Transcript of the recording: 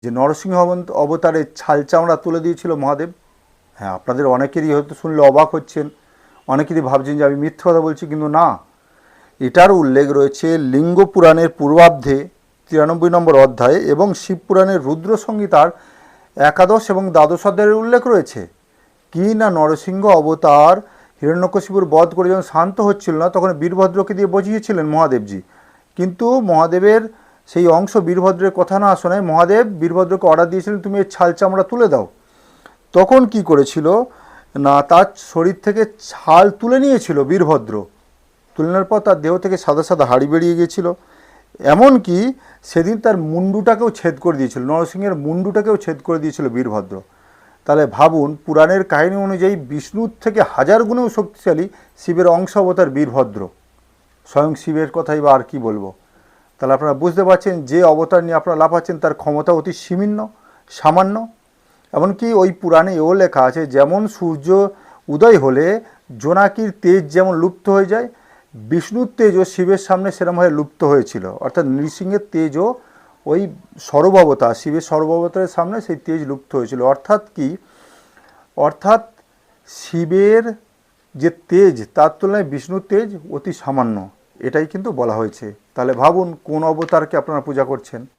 যে নরসিংহ অবতারে ছাল চামড়া তুলে দিয়েছিল মহাদেব। হ্যাঁ, আপনাদের অনেকেরই হয়তো শুনলে অবাক হচ্ছেন, অনেকেরই ভাবছেন যে আমি মিথ্যে কথা বলছি, কিন্তু না, এটার উল্লেখ রয়েছে লিঙ্গ পুরাণের পূর্বার্ধে 93 নম্বর অধ্যায়ে এবং শিবপুরাণের রুদ্র সংহিতার 11 এবং 12 অধ্যায়ের উল্লেখ রয়েছে। কি না, নরসিংহ অবতার হিরণ্যকশিপুর বধ করে যখন শান্ত হচ্ছিল না, তখন বীরভদ্রকে দিয়ে বুঝিয়েছিলেন মহাদেবজি। কিন্তু মহাদেবের সেই অংশ বীরভদ্রের কথা না শোনায় মহাদেব বীরভদ্রকে অর্ডার দিয়েছিলেন তুমি এর ছাল চামড়া তুলে দাও। তখন কি করেছিল না, তার শরীর থেকে ছাল তুলে নিয়েছিল বীরভদ্র। তুলে নেওয়ার পর তার দেহ থেকে সাদা সাদা হাড়ি বেরিয়ে গিয়েছিল। এমনকি সেদিন তার মুন্ডুটাকেও ছেদ করে দিয়েছিল, নরসিংহের মুন্ডুটাকেও ছেদ করে দিয়েছিল বীরভদ্র। তাহলে ভাবুন, পুরাণের কাহিনী অনুযায়ী বিষ্ণুর থেকে 1000 গুণেও শক্তিশালী শিবের অংশ অবতার বীরভদ্র। স্বয়ং শিবের কথাই বা আর কি বলবো। তাহলে আপনারা বুঝতে পারছেন যে অবতার নিয়ে আপনারা লাফাচ্ছেন তার ক্ষমতা অতি সামান্য। এমনকি ওই পুরাণে এও লেখা আছে, যেমন সূর্য উদয় হলে জোনাকির তেজ যেমন লুপ্ত হয়ে যায়, বিষ্ণুর তেজও শিবের সামনে সেরমভাবে লুপ্ত হয়েছিল। অর্থাৎ নৃসিংহের তেজও ওই সর্বাবতার শিবের সর্বাবতারের সামনে সেই তেজ লুপ্ত হয়েছিল। অর্থাৎ কি, অর্থাৎ শিবের যে তেজ তার তুলনায় বিষ্ণুর তেজ অতি সামান্য, এটাই কিন্তু বলা হয়েছে। তাহলে ভাবুন কোন অবতারকে আপনারা পূজা করছেন।